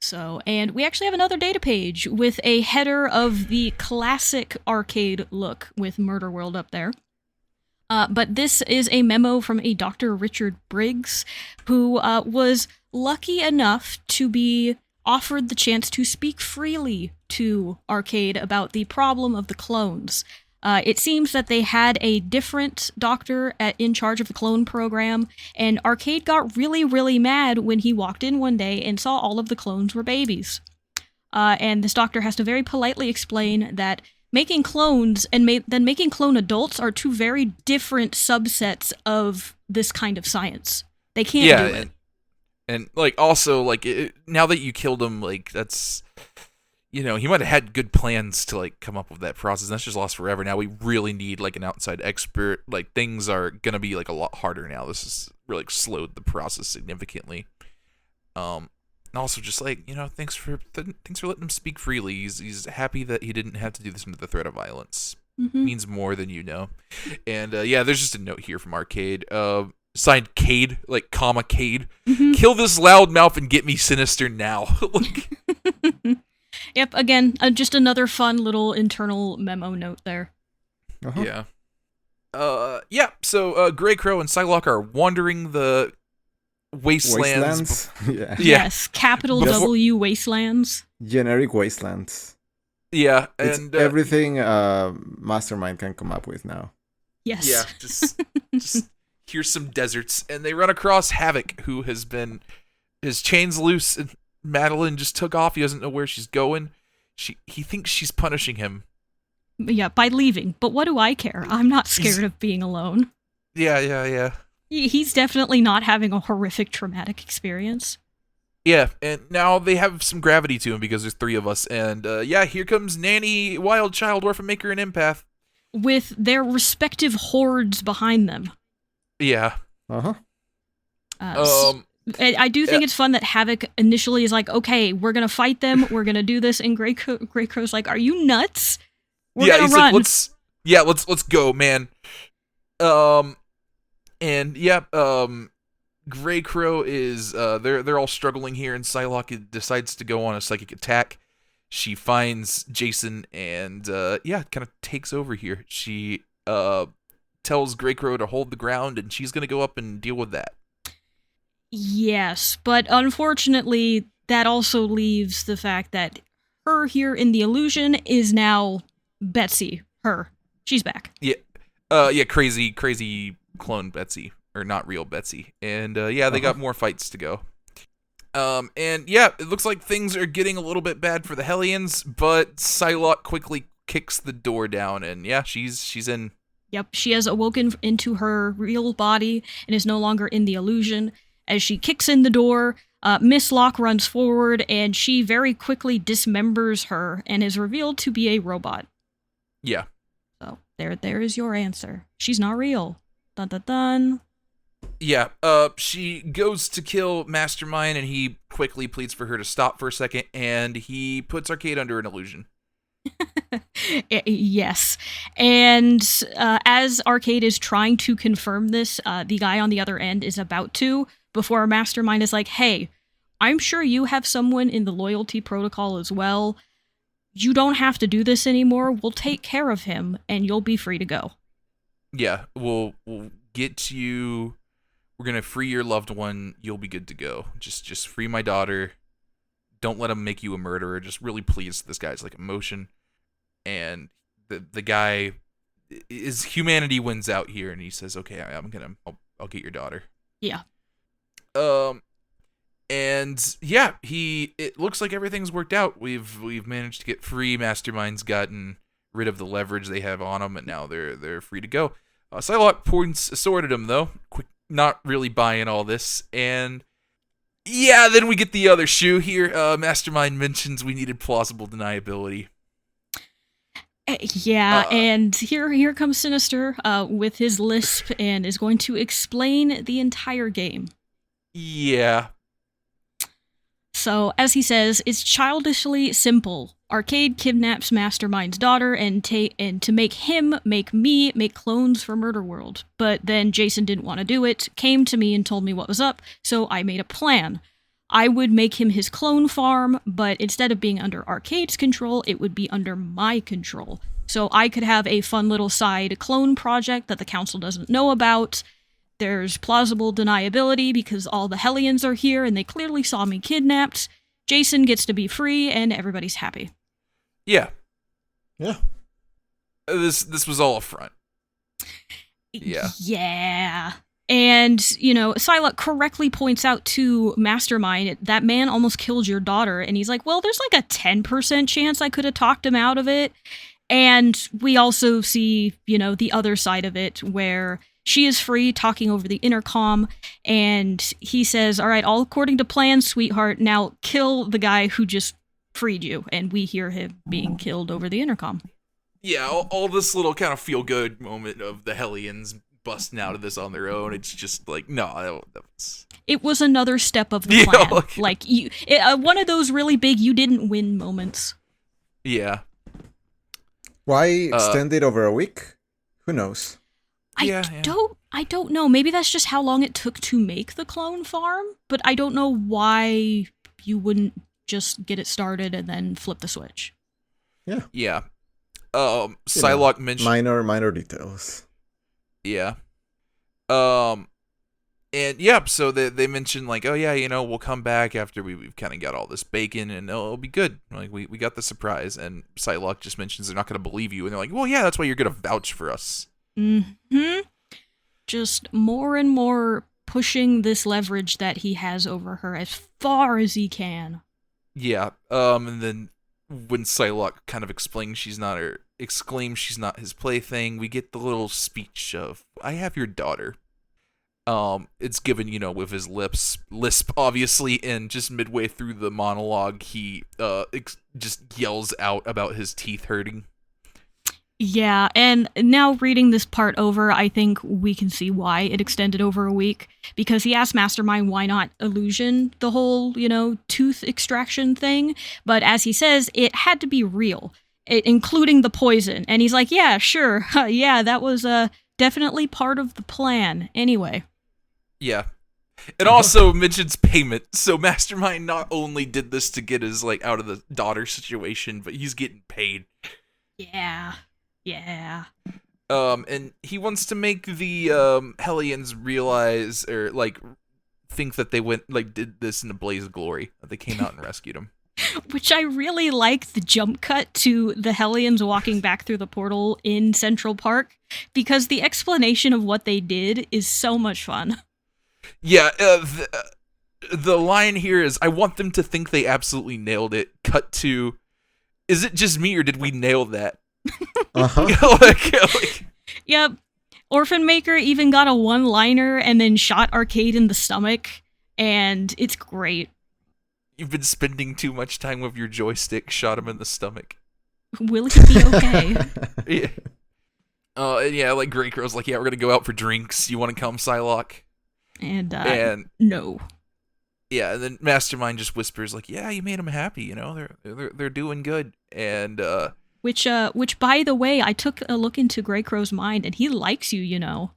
So, and we actually have another data page with a header of the classic arcade look with Murder World up there. But this is a memo from a Dr. Richard Briggs, who was lucky enough to be offered the chance to speak freely to Arcade about the problem of the clones. It seems that they had a different doctor in charge of the clone program, and Arcade got really, really mad when he walked in one day and saw all of the clones were babies. And this doctor has to very politely explain that making clones and then making clone adults are two very different subsets of this kind of science. They can't do it. And like also like now that you killed him, like that's, he might have had good plans to like come up with that process. That's just lost forever. Now we really need like an outside expert. Like things are gonna be like a lot harder now. This has really slowed the process significantly. And also just like thanks for letting him speak freely. He's happy that he didn't have to do this under the threat of violence. Mm-hmm. Means more than you know. And there's just a note here from Arcade. Signed Cade, like comma Cade. Mm-hmm. Kill this loudmouth and get me Sinister now. Yep, again, just another fun little internal memo note there. Uh-huh. Yeah. So Grey Crow and Psylocke are wandering the wastelands. Yeah. Yes, capital Just- W wastelands. Generic wastelands. Yeah, It's and everything Mastermind can come up with now. Yes. yeah, just here's some deserts, and they run across Havoc, who has been his chains loose, and Madeline just took off. He doesn't know where she's going. He thinks she's punishing him. Yeah, by leaving. But what do I care? I'm not scared of being alone. Yeah. He's definitely not having a horrific traumatic experience. Yeah, and now they have some gravity to him because there's three of us, and here comes Nanny, Wild Child, Orphan Maker, and Empath. With their respective hordes behind them. Yeah. Uh-huh. I do think it's fun that Havoc initially is like, okay, we're going to fight them, we're going to do this, and Grey Crow's like, are you nuts? We're going to run. Like, let's go, man. Grey Crow is, they're all struggling here, and Psylocke decides to go on a psychic attack. She finds Jason and, kind of takes over here. She, tells Grey Crow to hold the ground, and she's going to go up and deal with that. Yes, but unfortunately, that also leaves the fact that her here in the illusion is now Betsy. Her. She's back. Crazy clone Betsy. Or not real Betsy. And, they got more fights to go. It looks like things are getting a little bit bad for the Hellions, but Psylocke quickly kicks the door down, and she's in. Yep, she has awoken into her real body and is no longer in the illusion. As she kicks in the door, Miss Locke runs forward, and she very quickly dismembers her and is revealed to be a robot. Yeah. So, there is your answer. She's not real. Dun dun dun. Yeah, she goes to kill Mastermind, and he quickly pleads for her to stop for a second, and he puts Arcade under an illusion. Yes. And as Arcade is trying to confirm this, the guy on the other end is about to, before Mastermind is like, hey, I'm sure you have someone in the loyalty protocol as well. You don't have to do this anymore. We'll take care of him, and you'll be free to go. Yeah, we'll get you. We're gonna free your loved one. You'll be good to go. Just free my daughter. Don't let him make you a murderer. Just really please this guy's like emotion. And the guy, his humanity wins out here, and he says, "Okay, I'll get your daughter." Yeah. And yeah, it looks like everything's worked out. We've managed to get free. Mastermind's gotten rid of the leverage they have on him, and now they're free to go. Psylocke points a sword at him though, not really buying all this. And yeah, then we get the other shoe here. Mastermind mentions we needed plausible deniability. Yeah, and here comes Sinister with his lisp and is going to explain the entire game. Yeah. So, as he says, it's childishly simple. Arcade kidnaps Mastermind's daughter and to make him, make me, make clones for Murder World. But then Jason didn't want to do it, came to me and told me what was up, so I made a plan. I would make him his clone farm, but instead of being under Arcade's control, it would be under my control. So I could have a fun little side clone project that the council doesn't know about. There's plausible deniability because all the Hellions are here and they clearly saw me kidnapped. Jason gets to be free and everybody's happy. Yeah. Yeah. This was all a front. Yeah. Yeah. And, Psylocke correctly points out to Mastermind, that man almost killed your daughter. And he's like, well, there's like a 10% chance I could have talked him out of it. And we also see, the other side of it where she is free talking over the intercom. And he says, all right, all according to plan, sweetheart. Now kill the guy who just freed you. And we hear him being killed over the intercom. Yeah, all this little kind of feel-good moment of the Hellions busting out of this on their own. It's just like, no, that was... It was another step of the plan. One of those really big you didn't win moments. Yeah. Why extend it over a week? Who knows? I don't know. Maybe that's just how long it took to make the clone farm, but I don't know why you wouldn't just get it started and then flip the switch. Yeah. Yeah. Psylocke mentioned minor details. Yeah. And yeah, so they mentioned like, oh yeah, we'll come back after we've kind of got all this bacon and it'll be good. Like we got the surprise, and Psylocke just mentions they're not going to believe you, and they're like, well, yeah, that's why you're going to vouch for us. Mm-hmm. Just more and more pushing this leverage that he has over her as far as he can. Yeah. And then when Psylocke kind of exclaims she's not his plaything, we get the little speech of, I have your daughter. It's given, with his lisp, obviously, and just midway through the monologue, he just yells out about his teeth hurting. Yeah, and now reading this part over, I think we can see why it extended over a week, because he asked Mastermind why not illusion the whole, tooth extraction thing, but as he says, it had to be real, including the poison, and he's like, yeah, sure, yeah, that was definitely part of the plan, anyway. Yeah. It also mentions payment, so Mastermind not only did this to get his, out of the daughter situation, but he's getting paid. Yeah. Yeah. And he wants to make the Hellions realize or think that they did this in a blaze of glory, that they came out and rescued him. Which I really like the jump cut to the Hellions walking back through the portal in Central Park, because the explanation of what they did is so much fun. Yeah, the line here is, I want them to think they absolutely nailed it. Cut to, is it just me or did we nail that? Uh-huh. Yep. Orphan Maker even got a one-liner and then shot Arcade in the stomach, and it's great. You've been spending too much time with your joystick, shot him in the stomach. Will he be okay? Yeah. And yeah, Grey Crow's like, yeah, we're gonna go out for drinks. You want to come, Psylocke? And no. Yeah, and then Mastermind just whispers, yeah, you made them happy, they're doing good. And Which by the way, I took a look into Grey Crow's mind, and he likes you, you know.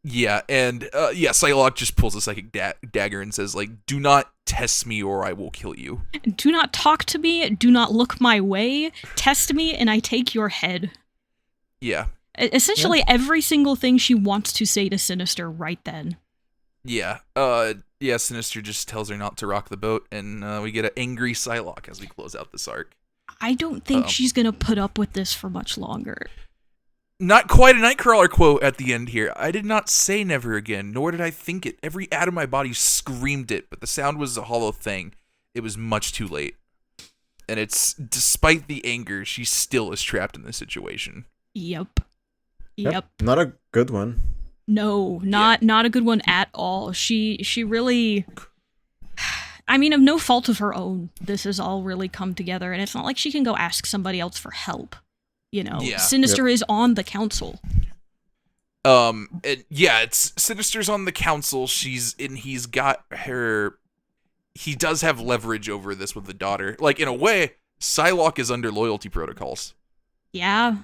Yeah, and Psylocke just pulls a psychic dagger and says, like, do not test me or I will kill you. Do not talk to me, do not look my way, test me, and I take your head. Yeah. Essentially every single thing she wants to say to Sinister right then. Yeah. Sinister just tells her not to rock the boat, and we get an angry Psylocke as we close out this arc. I don't think she's gonna put up with this for much longer. Not quite a Nightcrawler quote at the end here. I did not say never again, nor did I think it. Every atom of my body screamed it, but the sound was a hollow thing. It was much too late. And it's, despite the anger, she still is trapped in this situation. Yep. Not a good one. No, not a good one at all. She really... I mean, of no fault of her own, this has all really come together, and it's not like she can go ask somebody else for help. You know, Sinister is on the council. It's Sinister's on the council. He's got her. He does have leverage over this with the daughter. Like, in a way, Psylocke is under loyalty protocols. Yeah.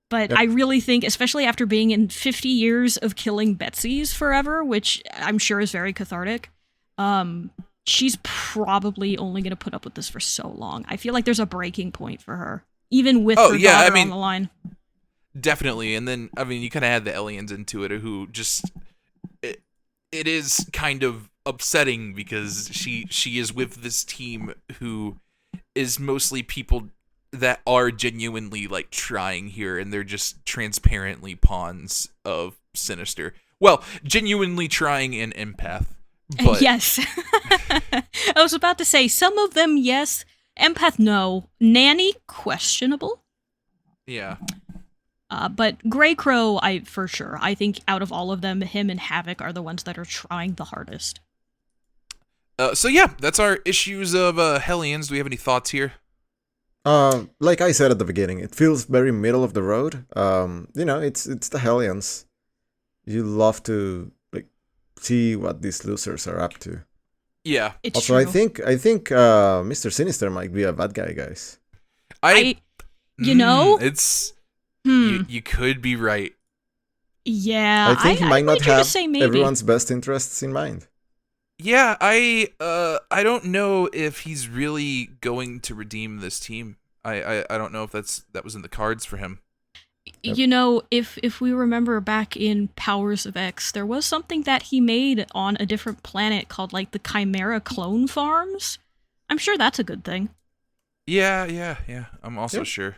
But I really think, especially after being in 50 years of killing Betsy's forever, which I'm sure is very cathartic, she's probably only going to put up with this for so long. I feel like there's a breaking point for her, even with her daughter on the line. Definitely. And then, you kind of add the Hellions into it, who just... It is kind of upsetting because she is with this team who is mostly people that are genuinely, like, trying here, and they're just transparently pawns of Sinister. Well, genuinely trying an empath. But... Yes. I was about to say, some of them, yes. Empath, no. Nanny, questionable. Yeah. But Grey Crow, for sure. I think out of all of them, him and Havoc are the ones that are trying the hardest. That's our issues of Hellions. Do we have any thoughts here? Like I said at the beginning, it feels very middle of the road. It's the Hellions. You love to see what these losers are up to. Yeah. It's also, true. I think Mr. Sinister might be a bad guy, guys. It's you could be right. Yeah, I think he might not have maybe. Everyone's best interests in mind. Yeah, I don't know if he's really going to redeem this team. I don't know if that was in the cards for him. Yep. You know, if we remember back in Powers of X, there was something that he made on a different planet called, like, the Chimera Clone Farms. I'm sure that's a good thing. Yeah. I'm also sure.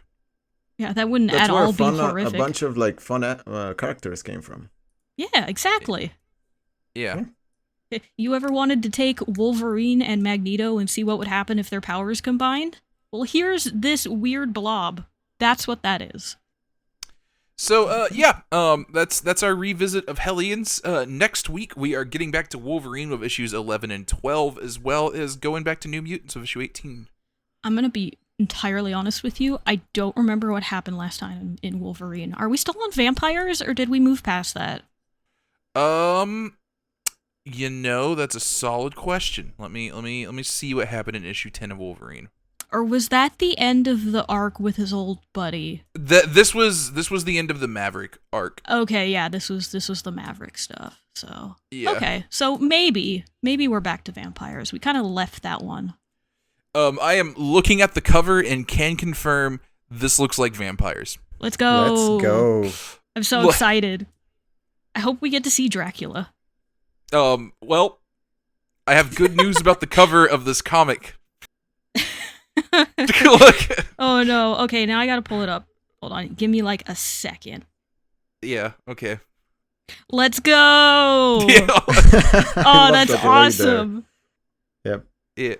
Yeah, that wouldn't That's at where all be horrific. a bunch of, like, fun characters came from. Yeah, exactly. Yeah. You ever wanted to take Wolverine and Magneto and see what would happen if their powers combined? Well, here's this weird blob. That's what that is. So, that's our revisit of Hellions. Next week, we are getting back to Wolverine with issues 11 and 12, as well as going back to New Mutants with issue 18. I'm going to be entirely honest with you. I don't remember what happened last time in Wolverine. Are we still on vampires, or did we move past that? That's a solid question. Let me see what happened in issue 10 of Wolverine. Or was that the end of the arc with his old buddy? This was the end of the Maverick arc. Okay, yeah, this was the Maverick stuff. So yeah. Okay, so maybe we're back to vampires. We kind of left that one. I am looking at the cover and can confirm this looks like vampires. Let's go. I'm so excited. I hope we get to see Dracula. Well, I have good news about the cover of this comic. Look. Oh no. Okay, now I gotta pull it up. Hold on. Give me like a second. Yeah, okay. Let's go! Yeah. Oh, that's awesome. Yep. Yeah.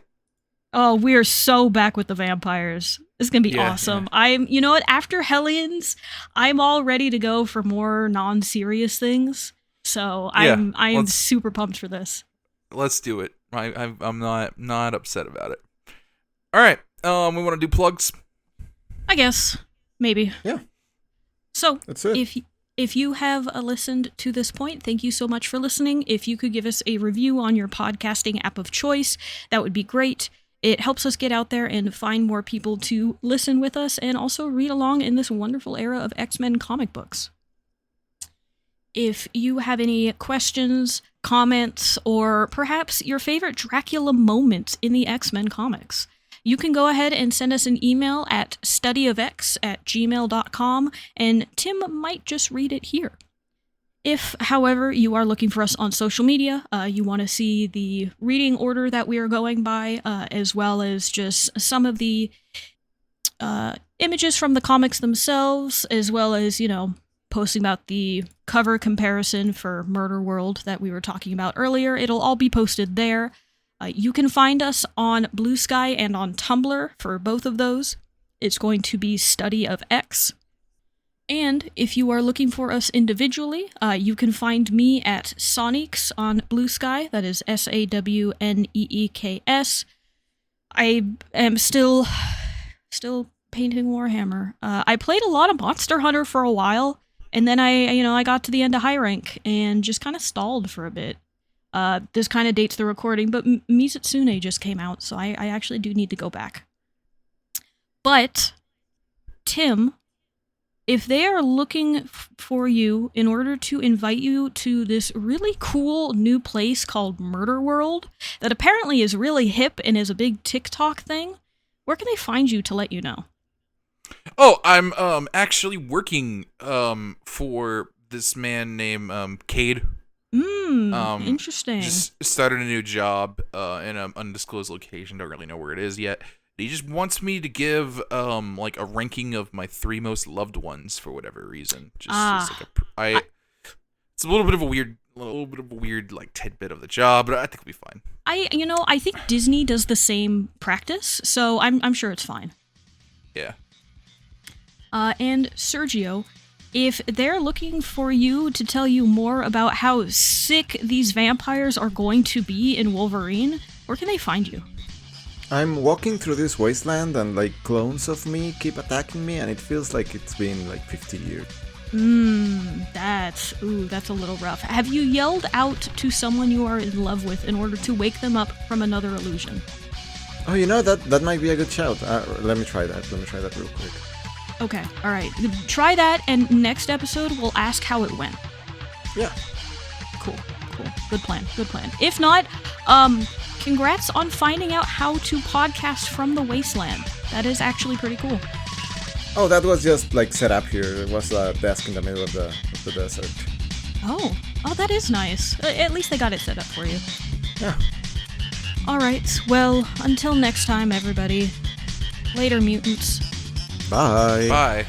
Oh, we're so back with the vampires. It's gonna be awesome. Yeah. You know what? After Hellions, I'm all ready to go for more non-serious things. So I am super pumped for this. Let's do it. I'm not upset about it. All right. We want to do plugs. I guess maybe. Yeah. So that's it. If you have listened to this point, thank you so much for listening. If you could give us a review on your podcasting app of choice, that would be great. It helps us get out there and find more people to listen with us and also read along in this wonderful era of X-Men comic books. If you have any questions, comments, or perhaps your favorite Dracula moment in the X-Men comics, you can go ahead and send us an email at studyofx@gmail.com, and Tim might just read it here. If, however, you are looking for us on social media, you want to see the reading order that we are going by, as well as just some of the images from the comics themselves, as well as, posting about the cover comparison for Murder World that we were talking about earlier, it'll all be posted there. You can find us on Blue Sky and on Tumblr for both of those. It's going to be Study of X. And if you are looking for us individually, you can find me at Sonics on Blue Sky. That is SAWNEEKS. I am still painting Warhammer. I played a lot of Monster Hunter for a while, and then I got to the end of high rank and just kind of stalled for a bit. This kind of dates the recording, but Mizutsune just came out, so I actually do need to go back. But, Tim, if they are looking for you in order to invite you to this really cool new place called Murder World, that apparently is really hip and is a big TikTok thing, where can they find you to let you know? Oh, I'm actually working for this man named Cade. Interesting. Just started a new job in an undisclosed location. Don't really know where it is yet. He just wants me to give like a ranking of my 3 most loved ones for whatever reason. It's a little bit of a weird like tidbit of the job, but I think it'll be fine. I think Disney does the same practice, so I'm sure it's fine. Yeah. And Sergio, if they're looking for you to tell you more about how sick these vampires are going to be in Wolverine, where can they find you? I'm walking through this wasteland and like clones of me keep attacking me, and it feels like it's been like 50 years. That's a little rough. Have you yelled out to someone you are in love with in order to wake them up from another illusion? Oh, that might be a good shout. Let me try that real quick. Okay, alright. Try that, and next episode we'll ask how it went. Yeah. Cool. Good plan. If not, congrats on finding out how to podcast from the wasteland. That is actually pretty cool. Oh, that was just like set up here. It was a desk in the middle of the desert. Oh, that is nice. At least they got it set up for you. Yeah. Alright, well, until next time, everybody. Later, mutants. Bye. Bye.